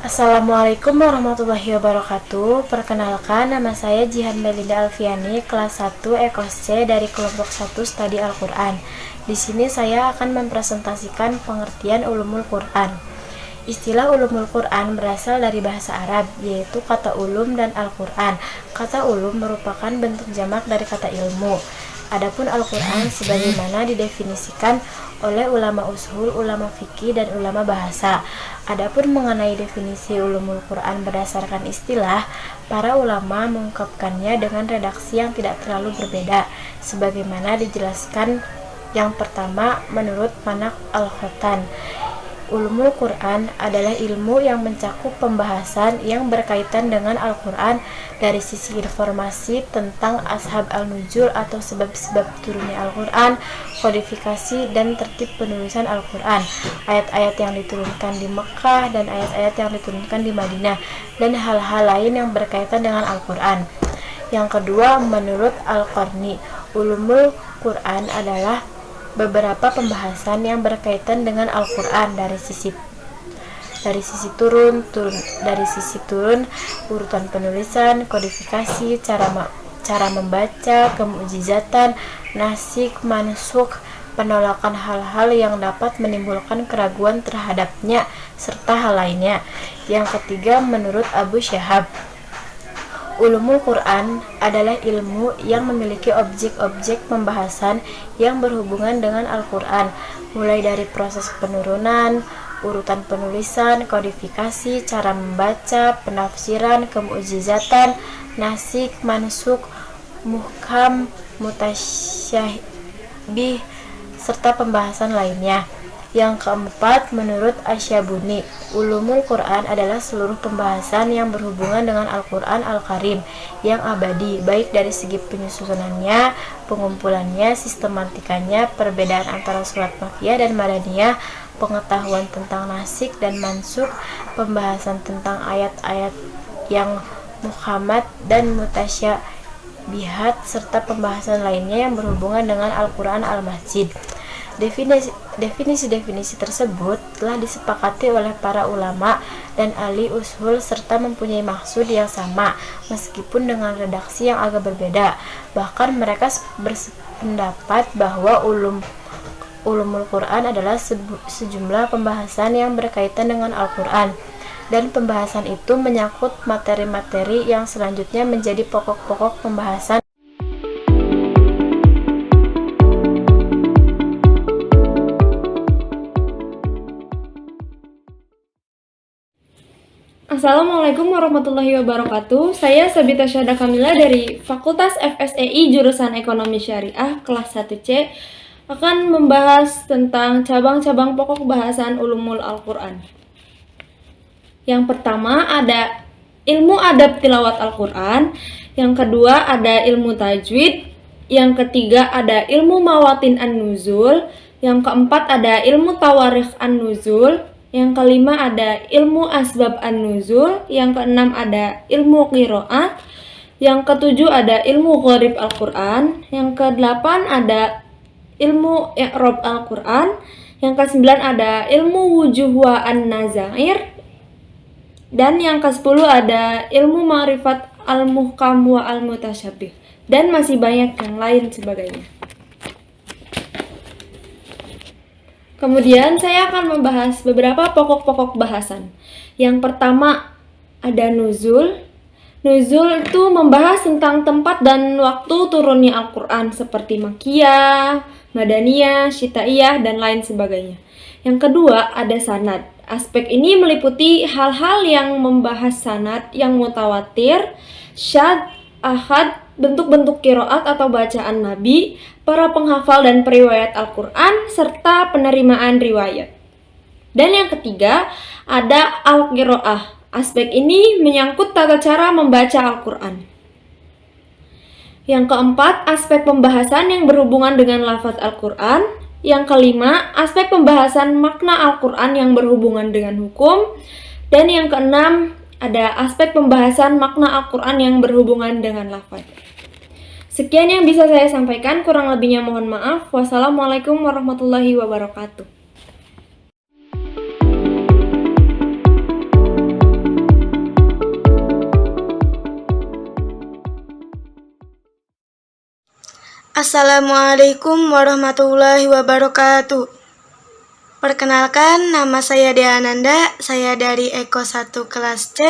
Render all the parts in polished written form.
Assalamualaikum warahmatullahi wabarakatuh. Perkenalkan, nama saya Jihan Melinda Alfiani, kelas 1 Ekos C dari kelompok 1 Studi Al-Quran. Di sini saya akan mempresentasikan pengertian ulumul Quran. Istilah ulumul Quran berasal dari bahasa Arab, yaitu kata ulum dan Al-Quran. Kata ulum merupakan bentuk jamak dari kata ilmu. Adapun Al-Quran sebagaimana didefinisikan oleh ulama ushul, ulama fikih, dan ulama bahasa. Adapun mengenai definisi ulumul Quran berdasarkan istilah, para ulama mengungkapkannya dengan redaksi yang tidak terlalu berbeda, sebagaimana dijelaskan. Yang pertama, menurut Manak Al-Khotan, ulumul Quran adalah ilmu yang mencakup pembahasan yang berkaitan dengan Al-Quran dari sisi informasi tentang ashab al-nuzul atau sebab-sebab turunnya Al-Quran, kodifikasi dan tertib penulisan Al-Quran, ayat-ayat yang diturunkan di Mekah dan ayat-ayat yang diturunkan di Madinah, dan hal-hal lain yang berkaitan dengan Al-Quran. Yang kedua, menurut Al-Qarni, ulumul Quran adalah beberapa pembahasan yang berkaitan dengan Al-Quran dari sisi turun, urutan penulisan, kodifikasi, cara membaca, kemukjizatan, nasik, mansukh, penolakan hal-hal yang dapat menimbulkan keraguan terhadapnya, serta hal lainnya. Yang ketiga, menurut Abu Syahab, ulumul Quran adalah ilmu yang memiliki objek-objek pembahasan yang berhubungan dengan Al-Quran, mulai dari proses penurunan, urutan penulisan, kodifikasi, cara membaca, penafsiran, kemukjizatan, nasik, mansukh, muhkam, mutasyabih, serta pembahasan lainnya. Yang keempat, menurut Asyabuni, ulumul Quran adalah seluruh pembahasan yang berhubungan dengan Al-Quran Al-Karim yang abadi, baik dari segi penyusunannya, pengumpulannya, sistematikanya, perbedaan antara surat Makkiyah dan Madaniyah, pengetahuan tentang nasik dan mansukh, pembahasan tentang ayat-ayat yang muhkamat dan mutasyabihat, serta pembahasan lainnya yang berhubungan dengan Al-Quran Al-Majid. Definisi-definisi tersebut telah disepakati oleh para ulama dan ahli ushul serta mempunyai maksud yang sama, meskipun dengan redaksi yang agak berbeda. Bahkan mereka berpendapat bahwa ulumul Quran adalah sejumlah pembahasan yang berkaitan dengan Al-Quran, dan pembahasan itu menyangkut materi-materi yang selanjutnya menjadi pokok-pokok pembahasan. Assalamualaikum warahmatullahi wabarakatuh. Saya Sabita Syahda Kamila dari Fakultas FSEI jurusan Ekonomi Syariah kelas 1C akan membahas tentang cabang-cabang pokok bahasan ulumul Al-Quran. Yang pertama ada ilmu adab tilawat Al-Quran, yang kedua ada ilmu tajwid, yang ketiga ada ilmu mawatin an-nuzul, yang keempat ada ilmu tawarikh an-nuzul, yang kelima ada ilmu asbab an-nuzul, yang keenam ada ilmu qiraah, yang ketujuh ada ilmu gharib Al-Quran, yang kedelapan ada ilmu i'rab Al-Quran, yang kesembilan ada ilmu wujuh wa an-nazair, dan yang ke-10 ada ilmu ma'rifat al-muhkam wa al-mutasyabih, dan masih banyak yang lain sebagainya. Kemudian saya akan membahas beberapa pokok-pokok bahasan. Yang pertama ada nuzul. Nuzul itu membahas tentang tempat dan waktu turunnya Al-Quran seperti Makkiyah, Madaniyah, Syitaiyah, dan lain sebagainya. Yang kedua ada sanad. Aspek ini meliputi hal-hal yang membahas sanad yang mutawatir, syadz, ahad, bentuk-bentuk qiraat atau bacaan Nabi, para penghafal dan periwayat Al-Quran, serta penerimaan riwayat. Dan yang ketiga, ada al-qiraah. Aspek ini menyangkut tata cara membaca Al-Quran. Yang keempat, aspek pembahasan yang berhubungan dengan lafaz Al-Quran. Yang kelima, aspek pembahasan makna Al-Quran yang berhubungan dengan hukum. Dan yang keenam, ada aspek pembahasan makna Al-Quran yang berhubungan dengan lafaz. Sekian yang bisa saya sampaikan, kurang lebihnya mohon maaf. Wassalamualaikum warahmatullahi wabarakatuh. Assalamualaikum warahmatullahi wabarakatuh. Perkenalkan, nama saya Dea Ananda, saya dari Eko 1 kelas C,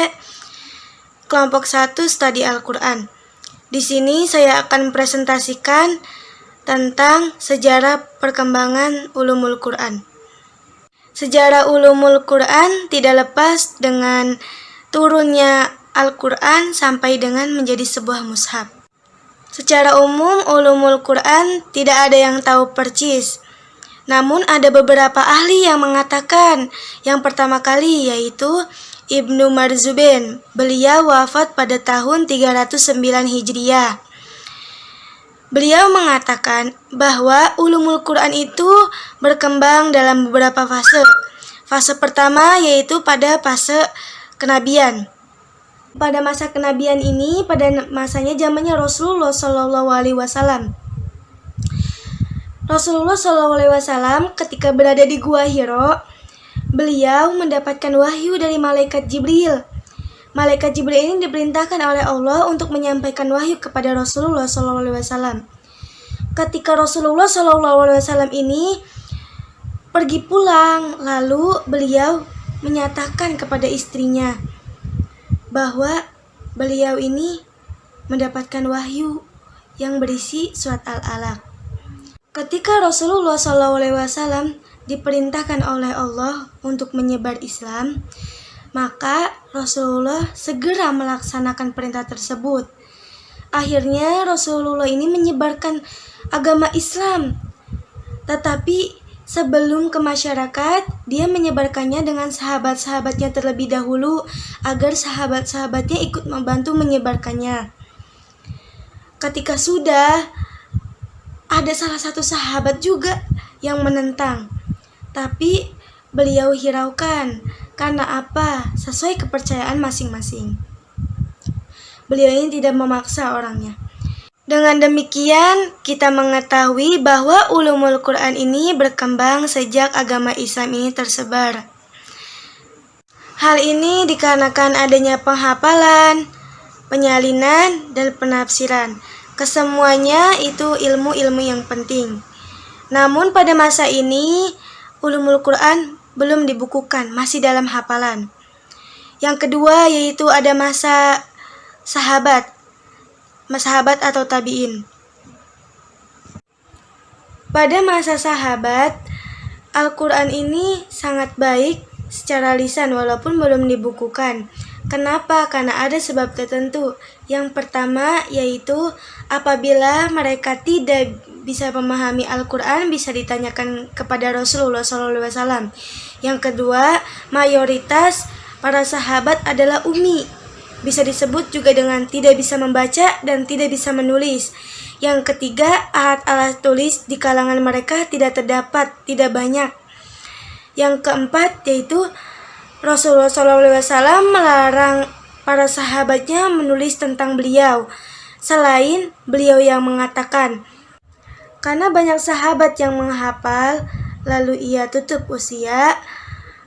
kelompok 1 studi Al-Quran. Di sini saya akan presentasikan tentang sejarah perkembangan ulumul Quran. Sejarah ulumul Quran tidak lepas dengan turunnya Al-Quran sampai dengan menjadi sebuah mushaf. Secara umum, ulumul Quran tidak ada yang tahu persis. Namun ada beberapa ahli yang mengatakan yang pertama kali yaitu Ibnu Marzuban. Beliau wafat pada tahun 309 Hijriah. Beliau mengatakan bahwa ulumul Quran itu berkembang dalam beberapa fase. Fase pertama yaitu pada fase kenabian. Pada masa kenabian ini, pada masanya zamannya Rasulullah SAW. Rasulullah SAW ketika berada di Gua Hiro, beliau mendapatkan wahyu dari malaikat Jibril. Malaikat Jibril ini diperintahkan oleh Allah untuk menyampaikan wahyu kepada Rasulullah SAW. Ketika Rasulullah SAW ini pergi pulang, lalu beliau menyatakan kepada istrinya bahwa beliau ini mendapatkan wahyu yang berisi surat Al-Alaq. Ketika Rasulullah SAW diperintahkan oleh Allah untuk menyebar Islam, maka Rasulullah segera melaksanakan perintah tersebut. Akhirnya Rasulullah ini menyebarkan agama Islam. Tetapi sebelum ke masyarakat, dia menyebarkannya dengan sahabat-sahabatnya terlebih dahulu agar sahabat-sahabatnya ikut membantu menyebarkannya. Ketika sudah, ada salah satu sahabat juga yang menentang. Tapi beliau hiraukan karena apa? Sesuai kepercayaan masing-masing. Beliau ini tidak memaksa orangnya. Dengan demikian, kita mengetahui bahwa ulumul Quran ini berkembang sejak agama Islam ini tersebar. Hal ini dikarenakan adanya penghafalan, penyalinan, dan penafsiran. Kesemuanya itu ilmu-ilmu yang penting. Namun pada masa ini, ulumul Quran belum dibukukan, masih dalam hafalan. Yang kedua yaitu ada masa sahabat atau tabi'in. Pada masa sahabat, Al-Quran ini sangat baik secara lisan walaupun belum dibukukan. Kenapa? Karena ada sebab tertentu. Yang pertama yaitu apabila mereka tidak bisa memahami Al-Quran, bisa ditanyakan kepada Rasulullah SAW. Yang kedua, mayoritas para sahabat adalah ummi. Bisa disebut juga dengan tidak bisa membaca dan tidak bisa menulis. Yang ketiga, alat-alat tulis di kalangan mereka tidak terdapat, tidak banyak. Yang keempat yaitu Rasulullah SAW melarang para sahabatnya menulis tentang beliau, selain beliau yang mengatakan, karena banyak sahabat yang menghafal, lalu ia tutup usia,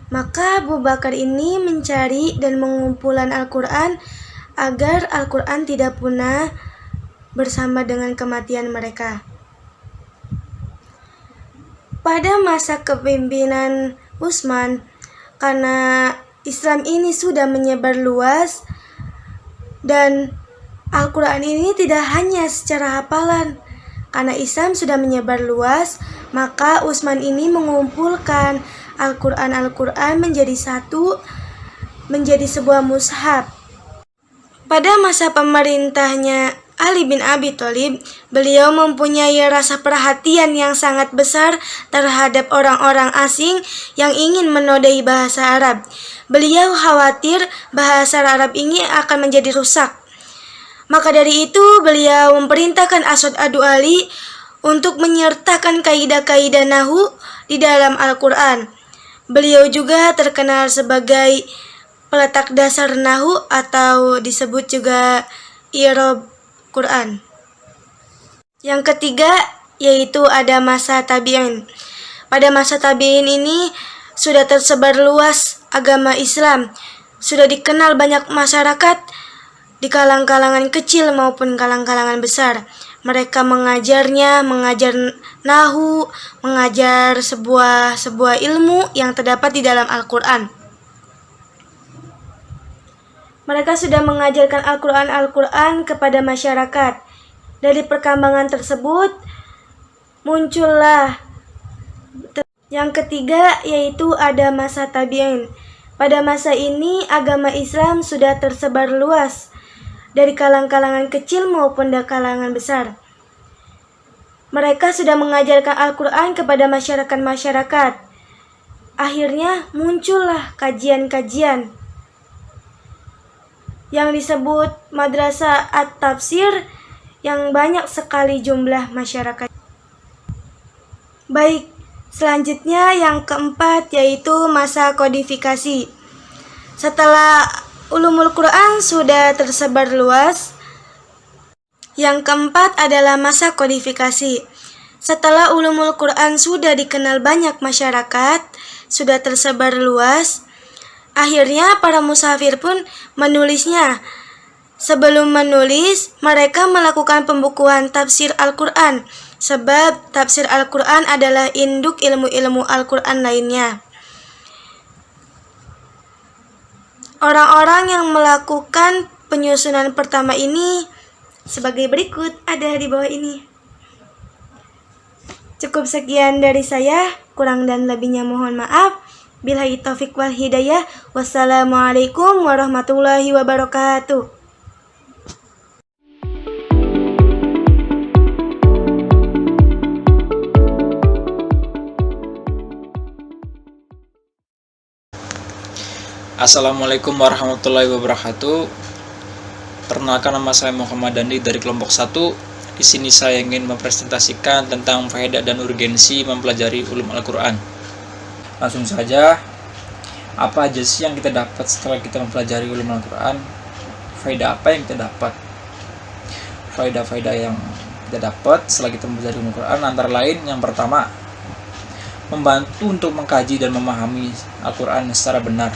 maka Abu Bakar ini mencari dan mengumpulkan Al-Quran agar Al-Quran tidak punah bersama dengan kematian mereka. Pada masa kepemimpinan Utsman, karena Islam ini sudah menyebar luas dan Al-Quran ini tidak hanya secara hafalan. Karena Islam sudah menyebar luas, maka Utsman ini mengumpulkan Al-Quran menjadi satu, menjadi sebuah mushaf. Pada masa pemerintahnya Ali bin Abi Thalib, beliau mempunyai rasa perhatian yang sangat besar terhadap orang-orang asing yang ingin menodai bahasa Arab. Beliau khawatir bahasa Arab ini akan menjadi rusak. Maka dari itu, beliau memerintahkan Aswad Ad-Du'ali untuk menyertakan kaidah-kaidah nahwu di dalam Al-Quran. Beliau juga terkenal sebagai peletak dasar nahwu atau disebut juga i'rab Quran. Yang ketiga yaitu ada masa tabi'in. Pada masa tabi'in ini sudah tersebar luas agama Islam, sudah dikenal banyak masyarakat di kalangan-kalangan kecil maupun kalangan-kalangan besar. Mereka mengajarnya, mengajar nahu, mengajar sebuah ilmu yang terdapat di dalam Al-Quran. Mereka sudah mengajarkan Al-Quran kepada masyarakat. Dari perkembangan tersebut, muncullah yang ketiga, yaitu ada masa tabi'in. Pada masa ini, agama Islam sudah tersebar luas, dari kalangan kecil maupun dari kalangan besar. Mereka sudah mengajarkan Al-Quran kepada masyarakat. Akhirnya muncullah kajian-kajian yang disebut Madrasah At-Tafsir yang banyak sekali jumlah masyarakat. Baik, selanjutnya yang keempat yaitu masa kodifikasi. Setelah ulumul Quran sudah tersebar luas, yang keempat adalah masa kodifikasi. Setelah ulumul Quran sudah dikenal banyak masyarakat, sudah tersebar luas, akhirnya para musafir pun menulisnya. Sebelum menulis, mereka melakukan pembukuan tafsir Al-Quran, sebab tafsir Al-Quran adalah induk ilmu-ilmu Al-Quran lainnya. Orang-orang yang melakukan penyusunan pertama ini sebagai berikut, ada di bawah ini. Cukup sekian dari saya, kurang dan lebihnya mohon maaf. Billahi taufiq wal hidayah. Wassalamualaikum warahmatullahi wabarakatuh. Assalamualaikum warahmatullahi wabarakatuh. Perkenalkan, nama saya Muhammad Dandi dari kelompok 1. Di sini saya ingin mempresentasikan tentang faedah dan urgensi mempelajari ulum Al-Quran. Langsung saja, apa aja sih yang kita dapat setelah kita mempelajari ulum Al-Quran? Faedah apa yang kita dapat? Faedah-faedah yang kita dapat setelah kita mempelajari ulum Al-Quran antara lain, yang pertama, membantu untuk mengkaji dan memahami Al-Quran secara benar,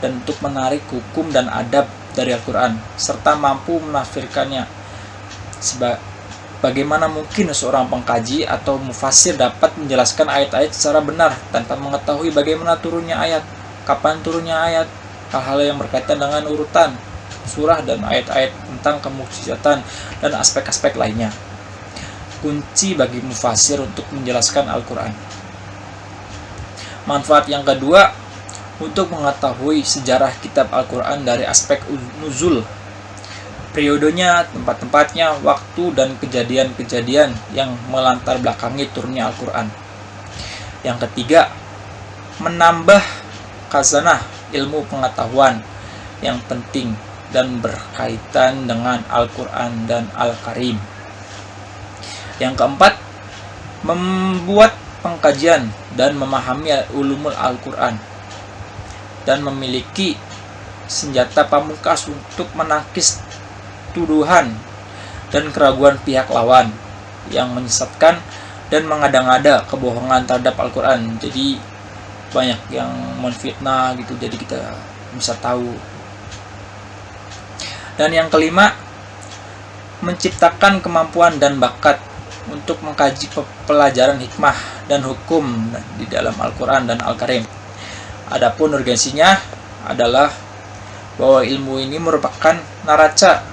dan untuk menarik hukum dan adab dari Al-Quran, serta mampu menafsirkannya. Bagaimana mungkin seorang pengkaji atau mufasir dapat menjelaskan ayat-ayat secara benar tanpa mengetahui bagaimana turunnya ayat, kapan turunnya ayat, hal-hal yang berkaitan dengan urutan surah dan ayat-ayat tentang kemukjizatan dan aspek-aspek lainnya. Kunci bagi mufasir untuk menjelaskan Al-Quran. Manfaat yang kedua, untuk mengetahui sejarah kitab Al-Quran dari aspek nuzul, periodenya, tempat-tempatnya, waktu, dan kejadian-kejadian yang melantar belakangi turunnya Al-Quran. Yang ketiga, menambah khazanah ilmu pengetahuan yang penting dan berkaitan dengan Al-Quran dan Al-Karim. Yang keempat, membuat pengkajian dan memahami ulumul Al-Quran dan memiliki senjata pamungkas untuk menangkis tuduhan dan keraguan pihak lawan yang menyesatkan dan mengada-ngada kebohongan terhadap Al-Quran. Jadi banyak yang menfitnah gitu, jadi kita bisa tahu. Dan yang kelima, menciptakan kemampuan dan bakat untuk mengkaji pelajaran hikmah dan hukum di dalam Al-Quran dan Al-Karim. Adapun urgensinya adalah bahwa ilmu ini merupakan naraca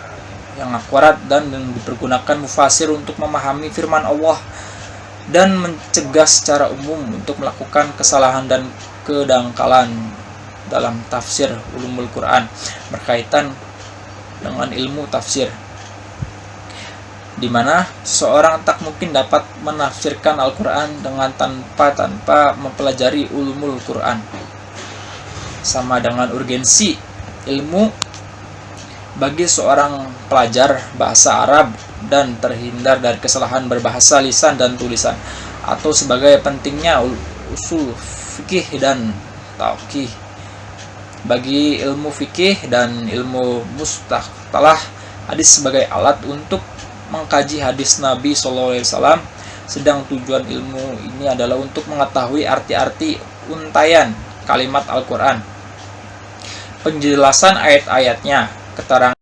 yang akurat dan dipergunakan mufasir untuk memahami firman Allah dan mencegah secara umum untuk melakukan kesalahan dan kedangkalan dalam tafsir ulumul Quran berkaitan dengan ilmu tafsir, di mana seorang tak mungkin dapat menafsirkan Al-Quran dengan tanpa mempelajari ulumul Quran. Sama dengan urgensi ilmu bagi seorang pelajar bahasa Arab dan terhindar dari kesalahan berbahasa lisan dan tulisan, atau sebagai pentingnya usul fikih dan tauqih bagi ilmu fikih dan ilmu mustalah hadis sebagai alat untuk mengkaji hadis Nabi SAW, sedang tujuan ilmu ini adalah untuk mengetahui arti-arti untayan kalimat Al-Quran, penjelasan ayat-ayatnya, keterangan